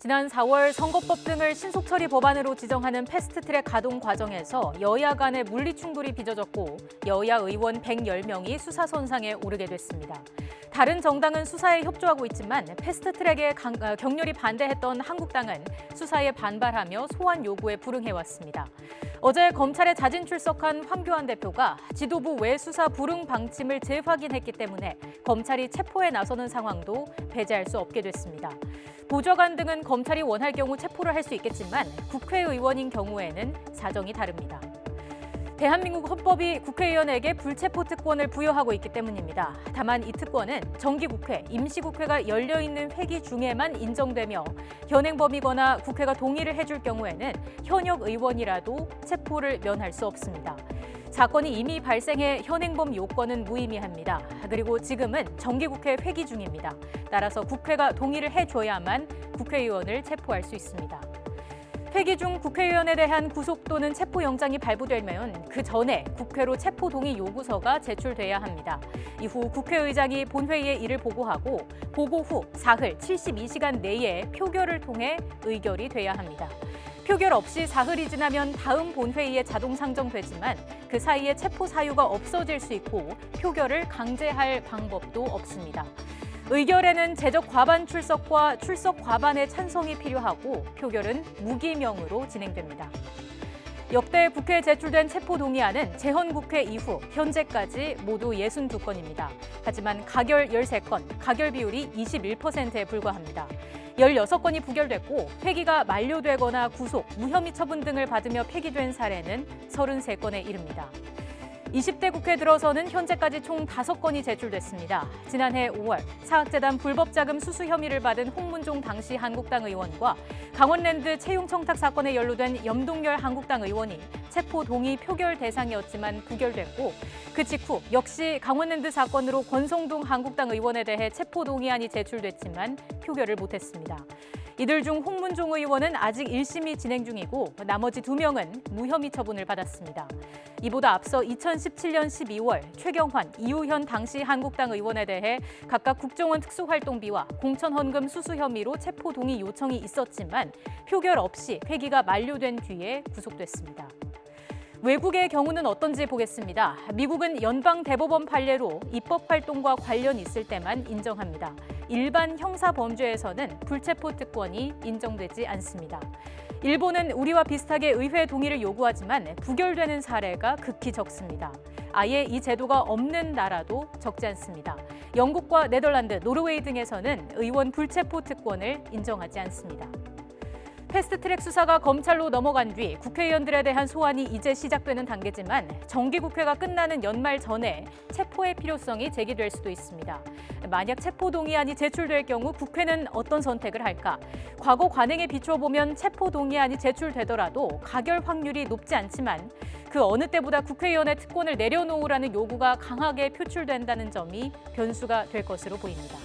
지난 4월 선거법 등을 신속 처리 법안으로 지정하는 패스트트랙 가동 과정에서 여야 간의 물리 충돌이 빚어졌고 여야 의원 110명이 수사 선상에 오르게 됐습니다. 다른 정당은 수사에 협조하고 있지만 패스트트랙에 격렬히 반대했던 한국당은 수사에 반발하며 소환 요구에 불응해왔습니다. 어제 검찰에 자진 출석한 황교안 대표가 지도부 외수사 불응 방침을 재확인했기 때문에 검찰이 체포에 나서는 상황도 배제할 수 없게 됐습니다. 보좌관 등은 검찰이 원할 경우 체포를 할 수 있겠지만 국회의원인 경우에는 사정이 다릅니다. 대한민국 헌법이 국회의원에게 불체포 특권을 부여하고 있기 때문입니다. 다만 이 특권은 정기국회, 임시국회가 열려있는 회기 중에만 인정되며 현행범이거나 국회가 동의를 해줄 경우에는 현역 의원이라도 체포를 면할 수 없습니다. 사건이 이미 발생해 현행범 요건은 무의미합니다. 그리고 지금은 정기국회 회기 중입니다. 따라서 국회가 동의를 해줘야만 국회의원을 체포할 수 있습니다. 회기 중 국회의원에 대한 구속 또는 체포영장이 발부되면 그 전에 국회로 체포 동의 요구서가 제출돼야 합니다. 이후 국회의장이 본회의에 이를 보고하고 보고 후 사흘 72시간 내에 표결을 통해 의결이 돼야 합니다. 표결 없이 사흘이 지나면 다음 본회의에 자동 상정되지만 그 사이에 체포 사유가 없어질 수 있고 표결을 강제할 방법도 없습니다. 의결에는 제적 과반 출석과 출석 과반의 찬성이 필요하고 표결은 무기명으로 진행됩니다. 역대 국회에 제출된 체포동의안은 재헌국회 이후 현재까지 모두 62건입니다. 하지만 가결 13건, 가결 비율이 21%에 불과합니다. 16건이 부결됐고 회기가 만료되거나 구속, 무혐의 처분 등을 받으며 폐기된 사례는 33건에 이릅니다. 20대 국회 들어서는 현재까지 총 5건이 제출됐습니다. 지난해 5월 사학재단 불법 자금 수수 혐의를 받은 홍문종 당시 한국당 의원과 강원랜드 채용 청탁 사건에 연루된 염동열 한국당 의원이 체포 동의 표결 대상이었지만 부결됐고 그 직후 역시 강원랜드 사건으로 권성동 한국당 의원에 대해 체포 동의안이 제출됐지만 표결을 못했습니다. 이들 중 홍문종 의원은 아직 1심이 진행 중이고 나머지 2명은 무혐의 처분을 받았습니다. 이보다 앞서 2017년 12월 최경환, 이우현 당시 한국당 의원에 대해 각각 국정원 특수활동비와 공천헌금 수수 혐의로 체포 동의 요청이 있었지만 표결 없이 회기가 만료된 뒤에 구속됐습니다. 외국의 경우는 어떤지 보겠습니다. 미국은 연방 대법원 판례로 입법 활동과 관련 있을 때만 인정합니다. 일반 형사 범죄에서는 불체포 특권이 인정되지 않습니다. 일본은 우리와 비슷하게 의회 동의를 요구하지만 부결되는 사례가 극히 적습니다. 아예 이 제도가 없는 나라도 적지 않습니다. 영국과 네덜란드, 노르웨이 등에서는 의원 불체포 특권을 인정하지 않습니다. 패스트트랙 수사가 검찰로 넘어간 뒤 국회의원들에 대한 소환이 이제 시작되는 단계지만 정기국회가 끝나는 연말 전에 체포의 필요성이 제기될 수도 있습니다. 만약 체포동의안이 제출될 경우 국회는 어떤 선택을 할까? 과거 관행에 비춰보면 체포동의안이 제출되더라도 가결 확률이 높지 않지만 그 어느 때보다 국회의원의 특권을 내려놓으라는 요구가 강하게 표출된다는 점이 변수가 될 것으로 보입니다.